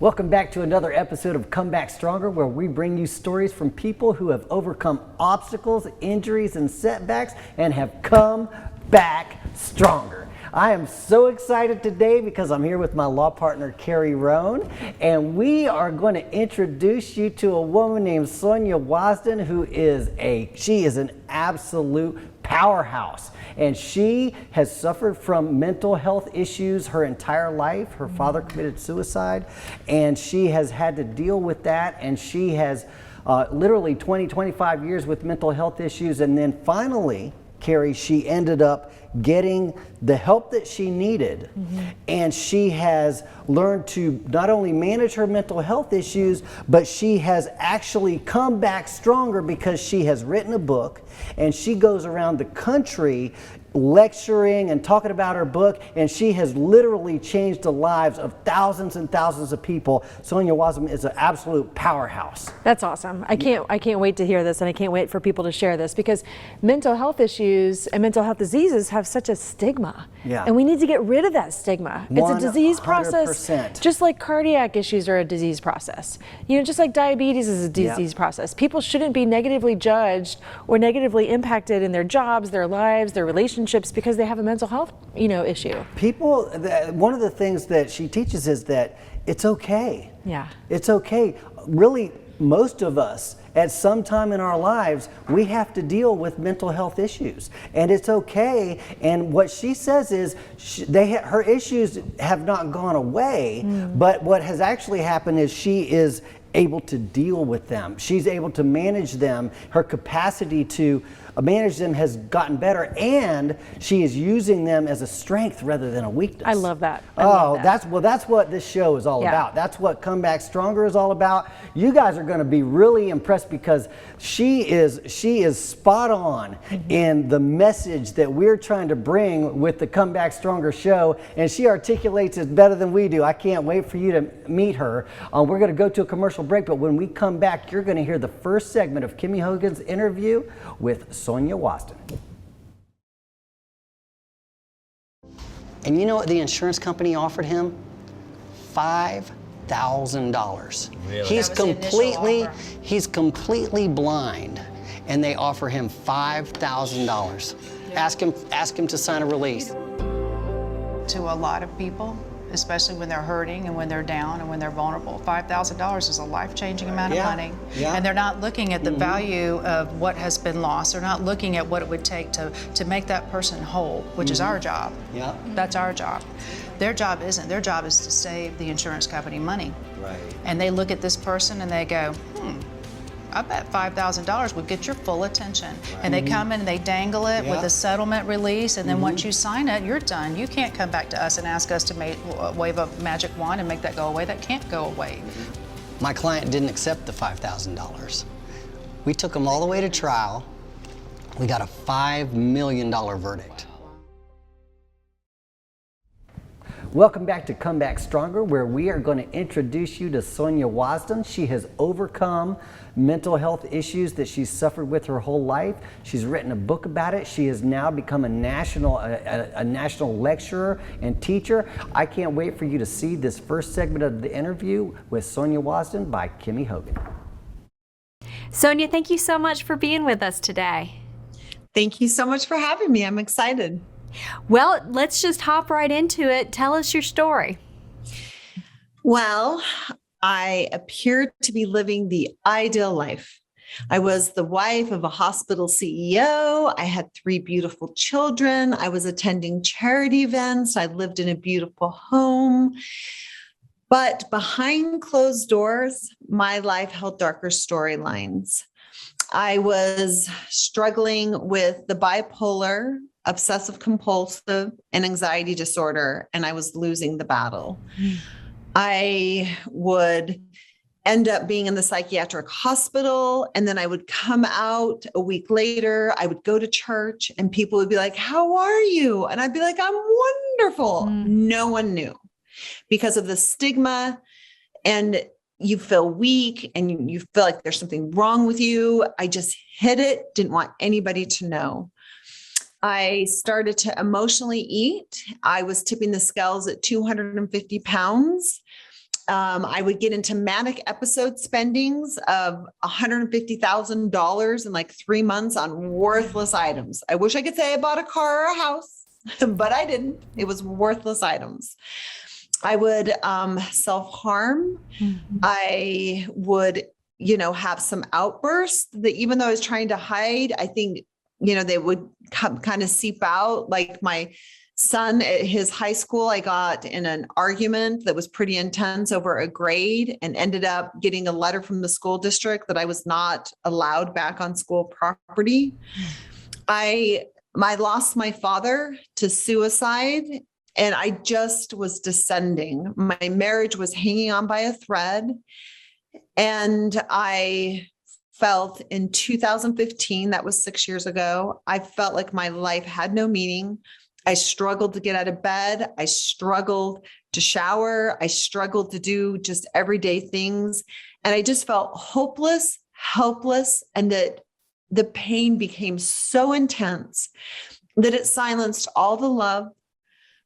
Welcome back to another episode of Come Back Stronger, where we bring you stories from people who have overcome obstacles, injuries, and setbacks and have come back stronger. I am so excited today because I'm here with my law partner, Carrie Roan, and we are going to introduce you to a woman named Sonja Wasden, who is an absolute powerhouse. And she has suffered from mental health issues her entire life. Her father committed suicide, and she has had to deal with that. And she has literally 25 years with mental health issues. And then finally, Carrie, she ended up getting the help that she needed. And she has learned to not only manage her mental health issues, but she has actually come back stronger because she has written a book and she goes around the country lecturing and talking about her book, and she has literally changed the lives of thousands and thousands of people. Sonja Wasden is an absolute powerhouse. That's awesome. I can't wait to hear this, and I can't wait for people to share this, because mental health issues and mental health diseases have such a stigma. Yeah. And we need to get rid of that stigma. It's a disease process, 100%. just like cardiac issues are a disease process. You know, just like diabetes is a disease process. People shouldn't be negatively judged or negatively impacted in their jobs, their lives, their relationships because they have a mental health, issue. People, one of the things that she teaches is that it's okay. Yeah. It's okay. Really, most of us, at some time in our lives, we have to deal with mental health issues, and it's okay. And what she says is her issues have not gone away, but what has actually happened is she is able to deal with them. She's able to manage them. Her capacity to manage them has gotten better, and she is using them as a strength rather than a weakness. I love that. Love that. That's what this show is all about. That's what Come Back Stronger is all about. You guys are going to be really impressed because she is spot on in the message that we're trying to bring with the Come Back Stronger show, and she articulates it better than we do. I can't wait for you to meet her. We're going to go to a commercial break, but when we come back, you're going to hear the first segment of Kimmy Hogan's interview with Sonja Wasden. And you know what the insurance company offered him? $5,000. Really? He's completely blind, and they offer him $5,000. Yeah. Ask him to sign a release. To a lot of people, especially when they're hurting and when they're down and when they're vulnerable, $5,000 is a life-changing amount of money. Yeah. And they're not looking at the value of what has been lost. They're not looking at what it would take to make that person whole, which is our job. Yeah. That's our job. Their job isn't. Their job is to save the insurance company money. Right. And they look at this person and they go, I bet $5,000 would get your full attention. Right. And they come in and they dangle it with a settlement release, and then once you sign it, you're done. You can't come back to us and ask us to wave a magic wand and make that go away. That can't go away. My client didn't accept the $5,000. We took him all the way to trial. We got a $5 million verdict. Welcome back to Come Back Stronger, where we are going to introduce you to Sonja Wasden. She has overcome mental health issues that she's suffered with her whole life. She's written a book about it. She has now become a national lecturer and teacher. I can't wait for you to see this first segment of the interview with Sonja Wasden by Kimmy Hogan. Sonja, thank you so much for being with us today. Thank you so much for having me. I'm excited. Well, let's just hop right into it. Tell us your story. Well, I appeared to be living the ideal life. I was the wife of a hospital CEO. I had 3 beautiful children. I was attending charity events. I lived in a beautiful home. But behind closed doors, my life held darker storylines. I was struggling with the bipolar, obsessive compulsive, and anxiety disorder, and I was losing the battle. I would end up being in the psychiatric hospital, and then I would come out a week later. I would go to church, and people would be like, "How are you?" And I'd be like, "I'm wonderful." No one knew because of the stigma, and you feel weak and you feel like there's something wrong with you. I just hid it, didn't want anybody to know. I started to emotionally eat. I was tipping the scales at 250 pounds. I would get into manic episode spendings of $150,000 in like 3 months on worthless items. I wish I could say I bought a car or a house, but I didn't. It was worthless items. I would self-harm. I would, have some outbursts that even though I was trying to hide, I think, they would kind of seep out. Like my son at his high school, I got in an argument that was pretty intense over a grade and ended up getting a letter from the school district that I was not allowed back on school property. I lost my father to suicide, and I just was descending. My marriage was hanging on by a thread. And I felt in 2015, that was 6 years ago, I felt like my life had no meaning. I struggled to get out of bed. I struggled to shower. I struggled to do just everyday things. And I just felt hopeless, helpless, and that the pain became so intense that it silenced all the love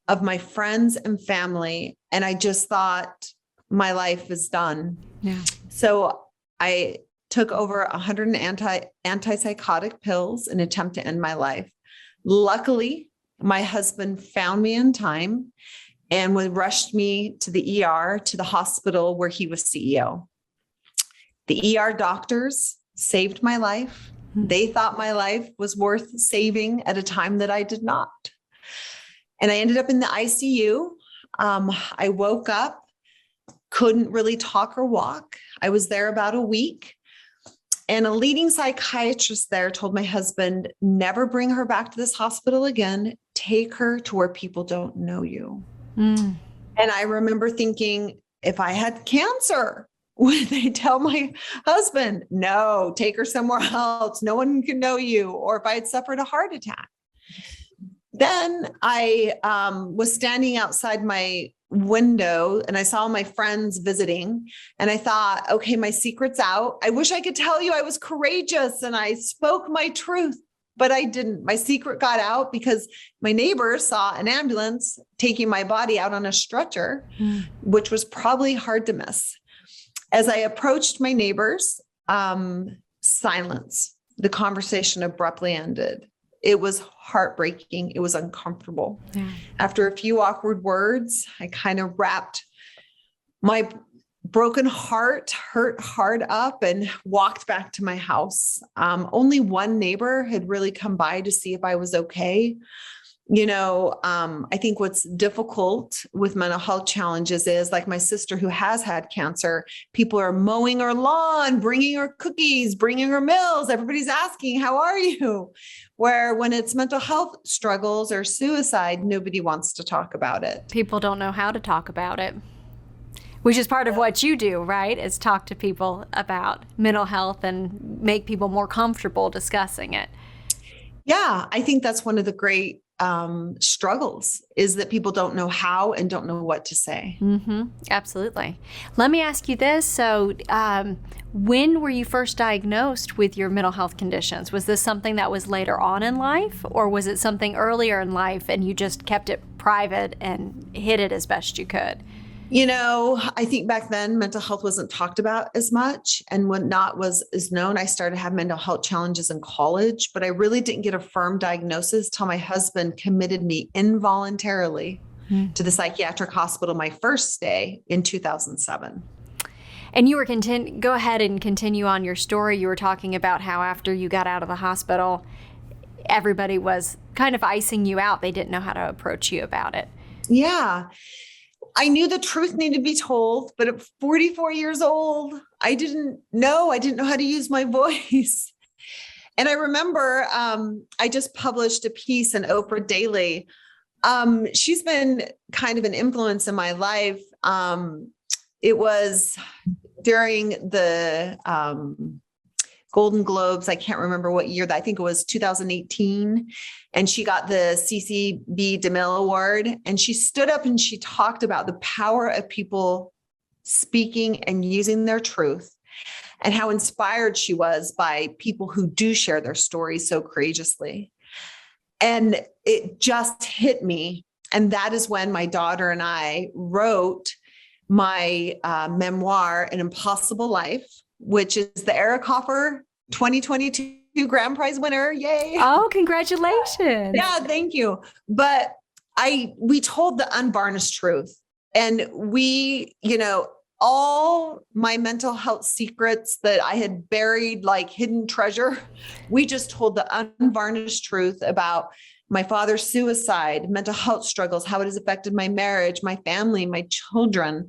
of my friends and family. And I just thought my life is done. Yeah. So I took over 100 antipsychotic pills in an attempt to end my life. Luckily, my husband found me in time and rushed me to the ER, to the hospital where he was CEO. The ER doctors saved my life. They thought my life was worth saving at a time that I did not. And I ended up in the ICU. I woke up, couldn't really talk or walk. I was there about a week. And a leading psychiatrist there told my husband, never bring her back to this hospital again. Take her to where people don't know you. And I remember thinking, if I had cancer, would they tell my husband, no, take her somewhere else. No one can know you. Or if I had suffered a heart attack. Then I was standing outside my window and I saw my friends visiting and I thought, okay, my secret's out. I wish I could tell you I was courageous and I spoke my truth, but I didn't. My secret got out because my neighbors saw an ambulance taking my body out on a stretcher, which was probably hard to miss. As I approached my neighbors, silence. The conversation abruptly ended. It was heartbreaking. It was uncomfortable. Yeah. After a few awkward words, I kind of wrapped my broken heart, hurt heart up and walked back to my house. Only one neighbor had really come by to see if I was okay. I think what's difficult with mental health challenges is like my sister who has had cancer, people are mowing her lawn, bringing her cookies, bringing her meals. Everybody's asking, how are you? Where when it's mental health struggles or suicide, nobody wants to talk about it. People don't know how to talk about it, which is part of what you do, right? Is talk to people about mental health and make people more comfortable discussing it. Yeah, I think that's one of the great struggles is that people don't know how and don't know what to say. Absolutely. Let me ask you this. So when were you first diagnosed with your mental health conditions? Was this something that was later on in life, or was it something earlier in life and you just kept it private and hid it as best you could? I think back then mental health wasn't talked about as much, and what not is known. I started to have mental health challenges in college, but I really didn't get a firm diagnosis till my husband committed me involuntarily to the psychiatric hospital my first day in 2007. And you were go ahead and continue on your story. You were talking about how after you got out of the hospital, everybody was kind of icing you out. They didn't know how to approach you about it. Yeah. I knew the truth needed to be told, but at 44 years old, I didn't know how to use my voice. And I remember I just published a piece in Oprah Daily. She's been kind of an influence in my life. It was during the Golden Globes. I can't remember what year. I think it was 2018. And she got the CCB DeMille Award. And she stood up and she talked about the power of people speaking and using their truth and how inspired she was by people who do share their stories so courageously. And it just hit me. And that is when my daughter and I wrote my memoir, An Impossible Life, which is the Eric Hoffer 2022 grand prize winner. Yay. Oh, congratulations. Yeah, thank you. But we told the unvarnished truth, and we, all my mental health secrets that I had buried like hidden treasure, we just told the unvarnished truth about my father's suicide, mental health struggles, how it has affected my marriage, my family, my children,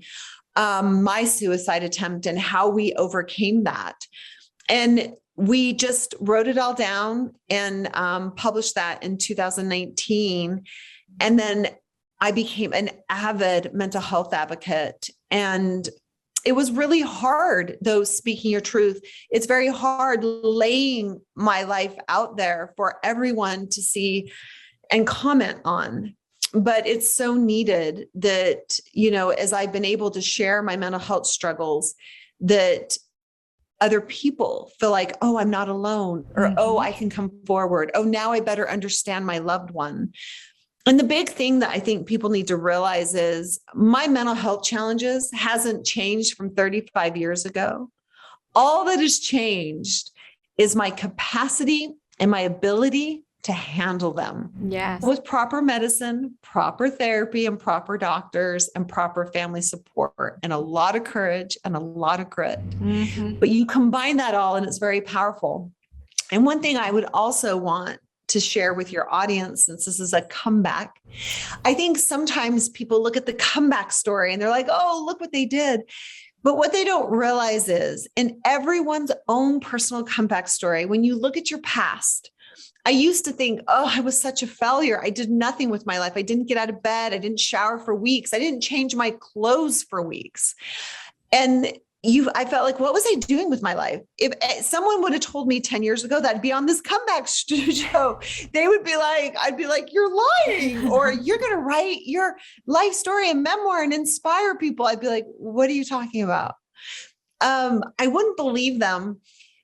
my suicide attempt, and how we overcame that. And we just wrote it all down and published that in 2019. And then I became an avid mental health advocate. And it was really hard, though, speaking your truth. It's very hard laying my life out there for everyone to see and comment on. But it's so needed that, as I've been able to share my mental health struggles, that other people feel like, oh, I'm not alone, or, oh, I can come forward. Oh, now I better understand my loved one. And the big thing that I think people need to realize is my mental health challenges hasn't changed from 35 years ago. All that has changed is my capacity and my ability to handle them. Yes. With proper medicine, proper therapy, and proper doctors, and proper family support, and a lot of courage and a lot of grit. But you combine that all and it's very powerful. And one thing I would also want to share with your audience, since this is a comeback, I think sometimes people look at the comeback story and they're like, oh, look what they did. But what they don't realize is in everyone's own personal comeback story, when you look at your past, I used to think, oh, I was such a failure. I did nothing with my life. I didn't get out of bed. I didn't shower for weeks. I didn't change my clothes for weeks. And I felt like, what was I doing with my life? If someone would have told me 10 years ago that I'd be on this comeback show, they would be like, I'd be like, you're lying, or you're going to write your life story and memoir and inspire people. I'd be like, what are you talking about? I wouldn't believe them.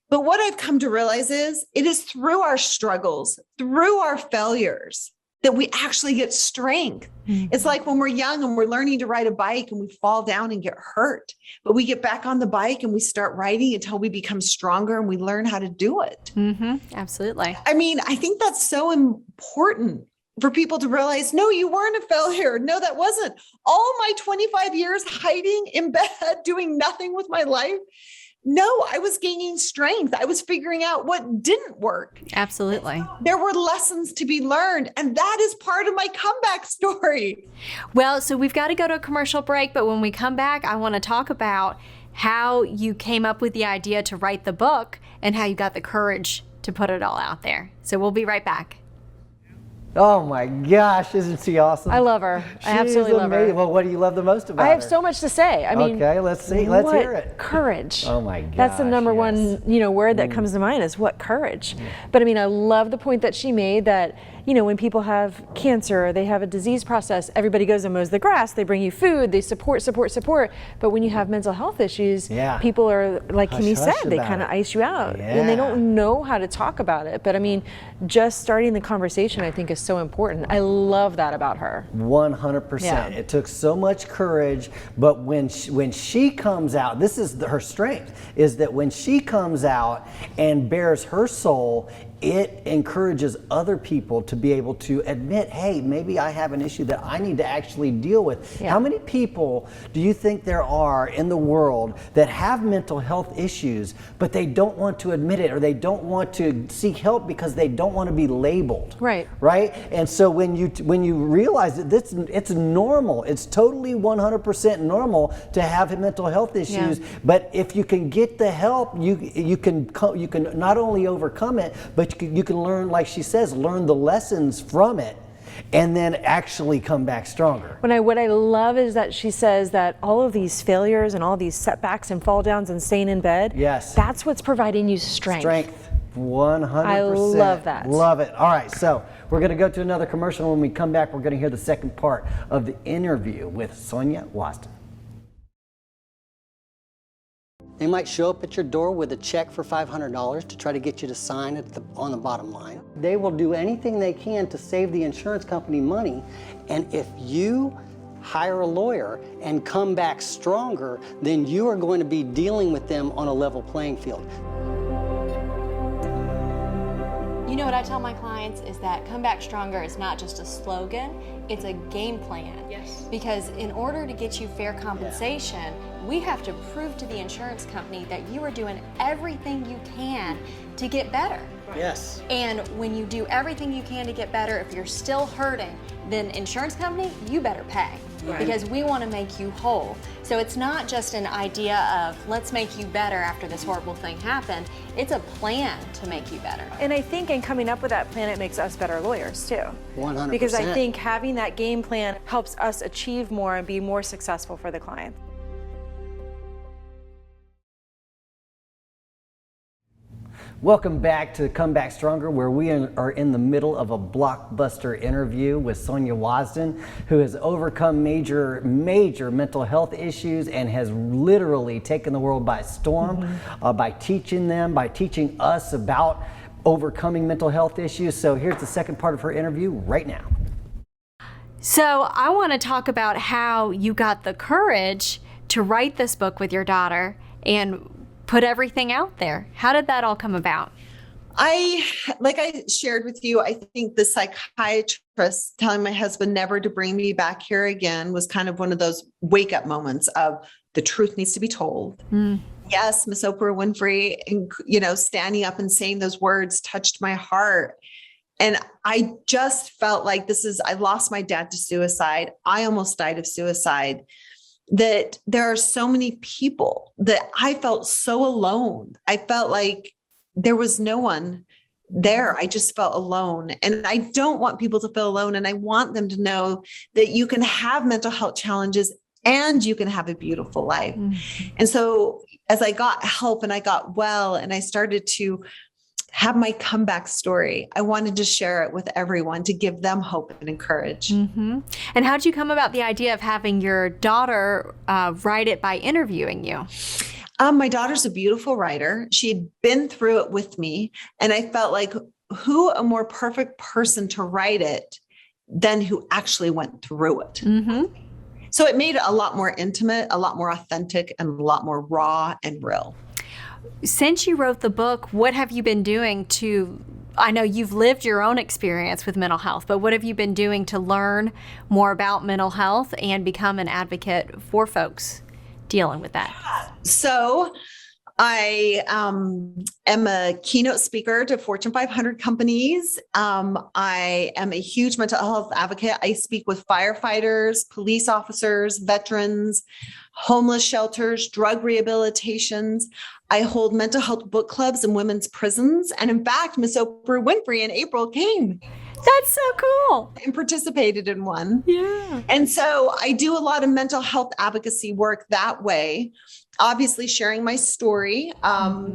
But what I've come to realize is it is through our struggles, through our failures, that we actually get strength. It's like when we're young and we're learning to ride a bike and we fall down and get hurt, but we get back on the bike and we start riding until we become stronger and we learn how to do it. Absolutely. I mean, I think that's so important for people to realize, no, you weren't a failure. No, that wasn't. All my 25 years hiding in bed, doing nothing with my life. No, I was gaining strength. I was figuring out what didn't work. Absolutely. There were lessons to be learned, and that is part of my comeback story. Well, so we've got to go to a commercial break, but when we come back, I want to talk about how you came up with the idea to write the book and how you got the courage to put it all out there. So we'll be right back. Oh my gosh, isn't she awesome? I love her. I absolutely love her. Well, what do you love the most about her? I have so much to say. I mean, okay, let's see. Let's hear it. Courage. Oh my gosh. That's the number one, word that comes to mind is what courage. But I mean, I love the point that she made that, when people have cancer, they have a disease process, everybody goes and mows the grass, they bring you food, they support. But when you have mental health issues, people are, like Kimmy said, they kind of ice you out and they don't know how to talk about it. But I mean, just starting the conversation, I think, is so important. I love that about her. 100%. Yeah. It took so much courage, but when she comes out, this is her strength, is that when she comes out and bears her soul, it encourages other people to be able to admit, hey, maybe I have an issue that I need to actually deal with. How many people do you think there are in the world that have mental health issues, but they don't want to admit it, or they don't want to seek help because they don't want to be labeled? Right. And so when you realize that it's normal, it's totally 100% normal to have mental health issues, but if you can get the help, you can not only overcome it, but you can learn, like she says, learn the lessons from it and then actually come back stronger. What I love is that she says that all of these failures and all these setbacks and fall downs and staying in bed, that's what's providing you strength. 100%. I love that. Love it. All right, so we're going to go to another commercial. When we come back, we're going to hear the second part of the interview with Sonja Wasden. They might show up at your door with a check for $500 to try to get you to sign on the bottom line. They will do anything they can to save the insurance company money, and if you hire a lawyer, and come back stronger, then you are going to be dealing with them on a level playing field. You know what I tell my clients is that Come Back Stronger is not just a slogan, it's a game plan. Yes. Because in order to get you fair compensation, we have to prove to the insurance company that you are doing everything you can to get better. Yes. And when you do everything you can to get better, if you're still hurting, then insurance company, you better pay. Right. Because we want to make you whole. So it's not just an idea of let's make you better after this horrible thing happened. It's a plan to make you better. And I think in coming up with that plan, it makes us better lawyers too. 100%. Because I think having that game plan helps us achieve more and be more successful for the client. Welcome back to Come Back Stronger, where we are in the middle of a blockbuster interview with Sonja Wasden, who has overcome major mental health issues and has literally taken the world by storm by teaching us about overcoming mental health issues. So here's the second part of her interview right now. So I want to talk about how you got the courage to write this book with your daughter and put everything out there. How did that all come about? Like I shared with you, I think the psychiatrist telling my husband never to bring me back here again was kind of one of those wake up moments of the truth needs to be told. Yes, Miss Oprah Winfrey, and, standing up and saying those words touched my heart. And I just felt like I lost my dad to suicide. I almost died of suicide. That there are so many people that I felt so alone. I felt like there was no one there. I just felt alone. And I don't want people to feel alone. And I want them to know that you can have mental health challenges and you can have a beautiful life. And so as I got help and I got well and I started to have my comeback story, I wanted to share it with everyone to give them hope and courage. And how'd you come about the idea of having your daughter write it by interviewing you? My daughter's a beautiful writer. She had been through it with me. And I felt like who a more perfect person to write it than who actually went through it. So it made it a lot more intimate, a lot more authentic, and a lot more raw and real. Since you wrote the book, what have you been doing I know you've lived your own experience with mental health, but what have you been doing to learn more about mental health and become an advocate for folks dealing with that? So I am a keynote speaker to Fortune 500 companies. I am a huge mental health advocate. I speak with firefighters, police officers, veterans, homeless shelters, drug rehabilitations. I hold mental health book clubs in women's prisons. And in fact, Miss Oprah Winfrey in April came. That's so cool. And participated in one. Yeah. And so I do a lot of mental health advocacy work that way. Obviously, sharing my story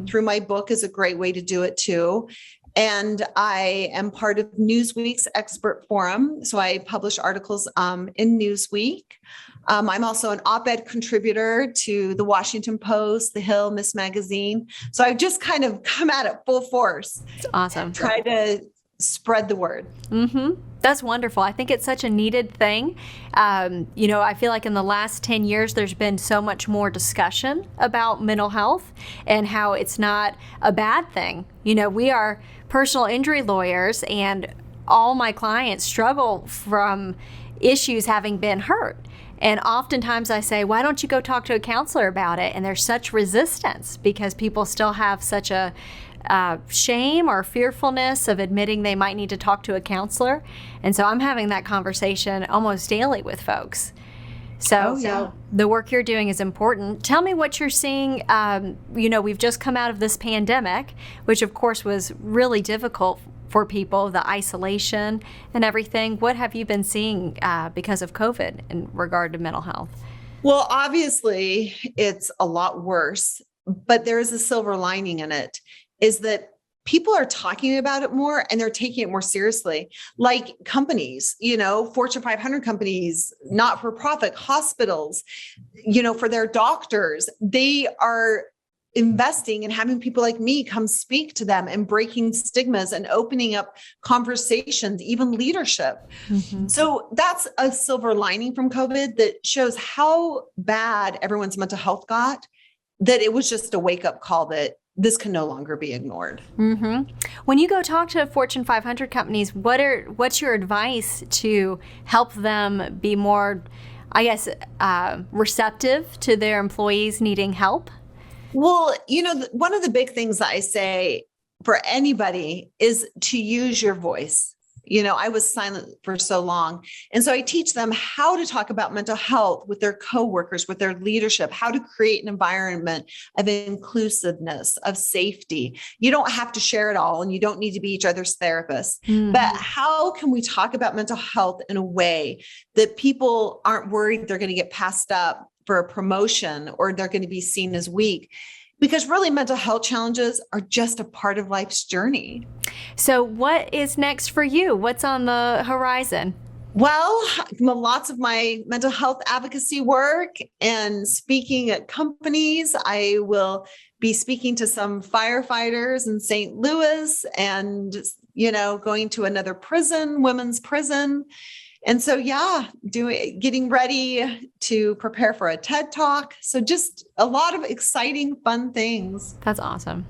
through my book is a great way to do it too. And I am part of Newsweek's expert forum. So I publish articles in Newsweek. I'm also an op-ed contributor to the Washington Post, The Hill, Miss Magazine. So I've just kind of come at it full force. It's awesome. Try to spread the word. That's wonderful. I think it's such a needed thing. I feel like in the last 10 years, there's been so much more discussion about mental health and how it's not a bad thing. We are personal injury lawyers and all my clients struggle from issues having been hurt. And oftentimes I say, why don't you go talk to a counselor about it? And there's such resistance because people still have such a shame or fearfulness of admitting they might need to talk to a counselor. And so I'm having that conversation almost daily with folks. So the work you're doing is important. Tell me what you're seeing. We've just come out of this pandemic, which of course was really difficult for people, the isolation and everything. What have you been seeing because of COVID in regard to mental health? Well, obviously it's a lot worse, but there is a silver lining in it, is that people are talking about it more and they're taking it more seriously. Like companies, Fortune 500 companies, not-for-profit hospitals, for their doctors, they are investing and having people like me come speak to them and breaking stigmas and opening up conversations, even leadership. So that's a silver lining from COVID that shows how bad everyone's mental health got, that it was just a wake-up call that this can no longer be ignored. When you go talk to Fortune 500 companies, what's your advice to help them be more, I guess, receptive to their employees needing help? Well, one of the big things that I say for anybody is to use your voice. I was silent for so long. And so I teach them how to talk about mental health with their coworkers, with their leadership, how to create an environment of inclusiveness, of safety. You don't have to share it all, and you don't need to be each other's therapists. But how can we talk about mental health in a way that people aren't worried they're going to get passed up for a promotion or they're going to be seen as weak? Because really, mental health challenges are just a part of life's journey. So what is next for you? What's on the horizon? Well, lots of my mental health advocacy work and speaking at companies. I will be speaking to some firefighters in St. Louis and, going to another prison, women's prison. And so, getting ready to prepare for a TED Talk. So just a lot of exciting, fun things. That's awesome.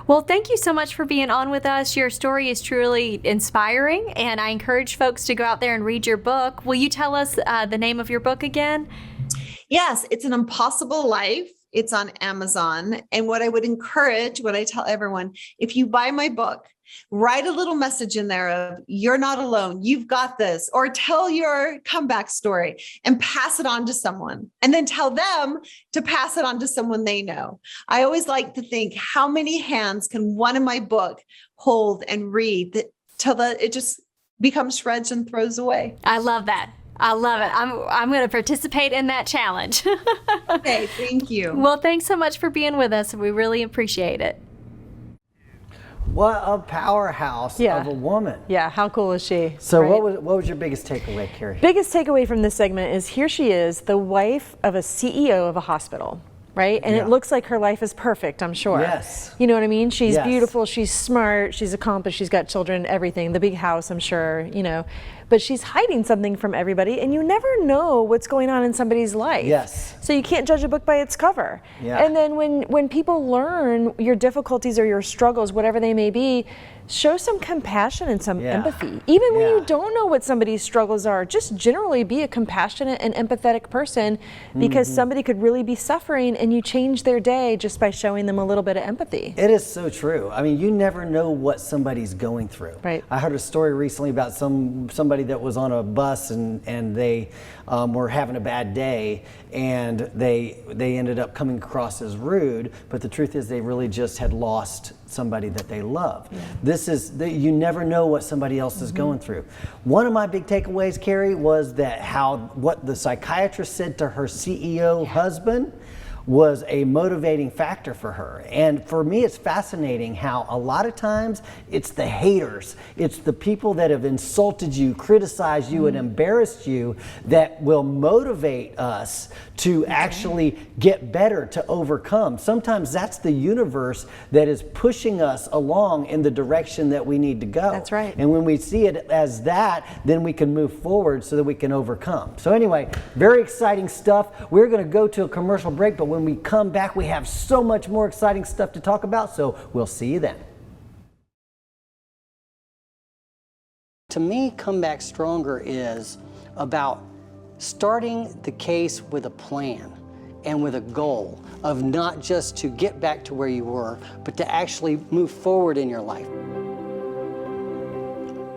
Well, thank you so much for being on with us. Your story is truly inspiring, and I encourage folks to go out there and read your book. Will you tell us the name of your book again? Yes, it's An Impossible Life. It's on Amazon. And what I tell everyone, if you buy my book, write a little message in there of, you're not alone, you've got this, or tell your comeback story and pass it on to someone, and then tell them to pass it on to someone they know. I always like to think, how many hands can one in my book hold and read till it just becomes shreds and throws away? I love that. I love it. I'm going to participate in that challenge. Okay, thank you. Well, thanks so much for being with us. We really appreciate it. What a powerhouse of a woman. Yeah, how cool is she? So right? what was your biggest takeaway, Carrie? Biggest takeaway from this segment is here she is, the wife of a CEO of a hospital, right? And it looks like her life is perfect, I'm sure. Yes. You know what I mean? She's beautiful, she's smart, she's accomplished, she's got children, everything, the big house, I'm sure, but she's hiding something from everybody, and you never know what's going on in somebody's life. Yes. So you can't judge a book by its cover. Yeah. And then when people learn your difficulties or your struggles, whatever they may be, show some compassion and some empathy. Even when you don't know what somebody's struggles are, just generally be a compassionate and empathetic person, because somebody could really be suffering, and you change their day just by showing them a little bit of empathy. It is so true. I mean, you never know what somebody's going through. Right. I heard a story recently about somebody that was on a bus and they were having a bad day, and they ended up coming across as rude, but the truth is they really just had lost somebody that they love. You never know what somebody else is going through. One of my big takeaways, Carrie, was that what the psychiatrist said to her CEO husband was a motivating factor for her. And for me, it's fascinating how a lot of times it's the haters, it's the people that have insulted you, criticized you, and embarrassed you that will motivate us to actually get better, to overcome. Sometimes that's the universe that is pushing us along in the direction that we need to go. That's right. And when we see it as that, then we can move forward so that we can overcome. So anyway, very exciting stuff. We're going to go to a commercial break, but when we come back, we have so much more exciting stuff to talk about, so we'll see you then. To me, Come Back Stronger is about starting the case with a plan and with a goal of not just to get back to where you were, but to actually move forward in your life.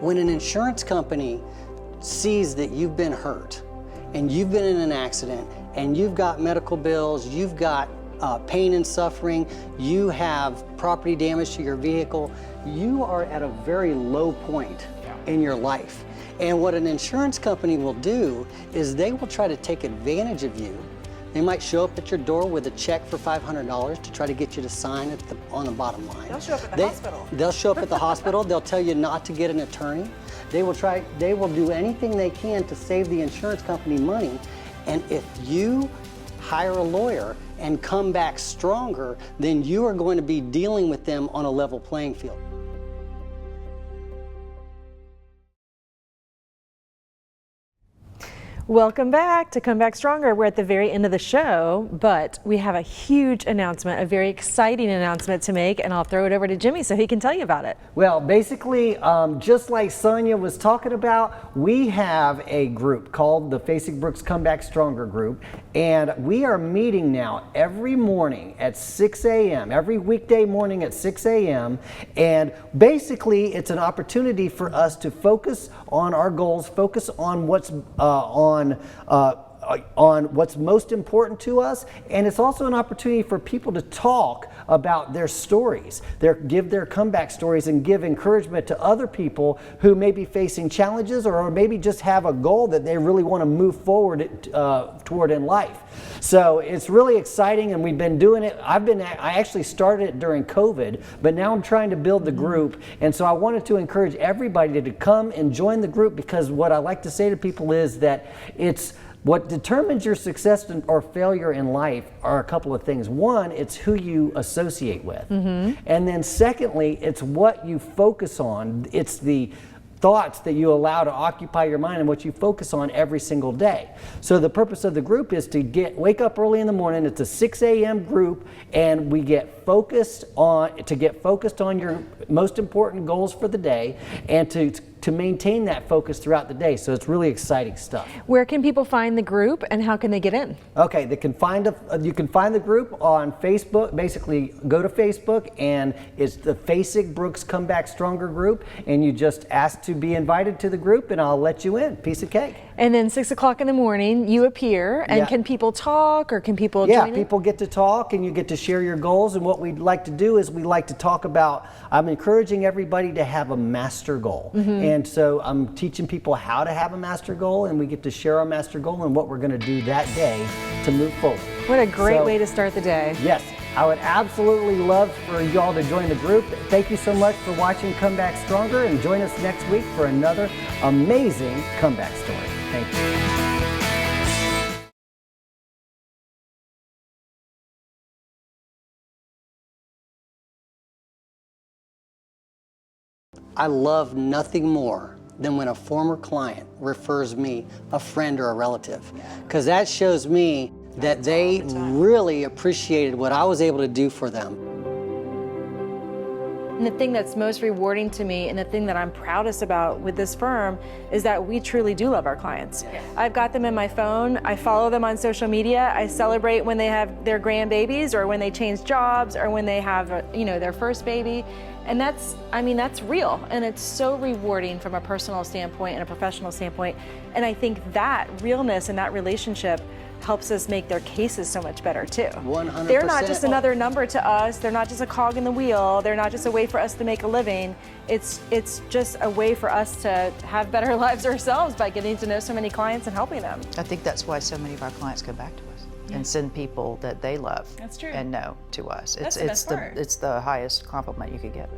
When an insurance company sees that you've been hurt and you've been in an accident and you've got medical bills, you've got pain and suffering, you have property damage to your vehicle, you are at a very low point in your life. And what an insurance company will do is they will try to take advantage of you. They might show up at your door with a check for $500 to try to get you to sign on the bottom line. They'll show up at the hospital. They'll show up at the hospital. They'll tell you not to get an attorney. They will do anything they can to save the insurance company money. And if you hire a lawyer and come back stronger, then you are going to be dealing with them on a level playing field. Welcome back to Come Back Stronger. We're at the very end of the show, but we have a huge announcement, a very exciting announcement to make, and I'll throw it over to Jimmy so he can tell you about it. Well, basically, just like Sonja was talking about, we have a group called the Fasig Come Back Stronger group, and we are meeting now every morning at 6 a.m., every weekday morning at 6 a.m., and basically it's an opportunity for us to focus on our goals, focus on what's on what's most important to us, and it's also an opportunity for people to talk about their stories, give their comeback stories, and give encouragement to other people who may be facing challenges or maybe just have a goal that they really want to move forward toward in life. So it's really exciting, and we've been doing it. I actually started it during COVID, but now I'm trying to build the group, and so I wanted to encourage everybody to come and join the group, because what I like to say to people is that it's what determines your success or failure in life are a couple of things. One, it's who you associate with. And then secondly, it's what you focus on. It's the thoughts that you allow to occupy your mind and what you focus on every single day. So the purpose of the group is to wake up early in the morning. It's a 6 a.m. group, and we get focused on your most important goals for the day, and to maintain that focus throughout the day. So it's really exciting stuff. Where can people find the group, and how can they get in? Okay, you can find the group on Facebook. Basically, go to Facebook, and it's the Fasig Come Back Stronger group, and you just ask to be invited to the group, and I'll let you in. Piece of cake. And then 6 o'clock in the morning, you appear, and can people talk, or can people join in? Yeah, people get to talk, and you get to share your goals. And what we'd like to do is we like to talk about, I'm encouraging everybody to have a master goal. And so I'm teaching people how to have a master goal, and we get to share our master goal and what we're going to do that day to move forward. What a great way to start the day. Yes, I would absolutely love for y'all to join the group. Thank you so much for watching Come Back Stronger, and join us next week for another amazing comeback story. Thank you. I love nothing more than when a former client refers me a friend or a relative, because that shows me that they really appreciated what I was able to do for them. And the thing that's most rewarding to me, and the thing that I'm proudest about with this firm, is that we truly do love our clients. I've got them in my phone. I follow them on social media. I celebrate when they have their grandbabies, or when they change jobs, or when they have, their first baby. And that's real, and it's so rewarding from a personal standpoint and a professional standpoint. And I think that realness and that relationship helps us make their cases so much better too. 100%. They're not just another number to us. They're not just a cog in the wheel. They're not just a way for us to make a living. It's just a way for us to have better lives ourselves by getting to know so many clients and helping them. I think that's why so many of our clients come back to us and send people that they love That's true. and know to us. That's the best part. It's the highest compliment you could get.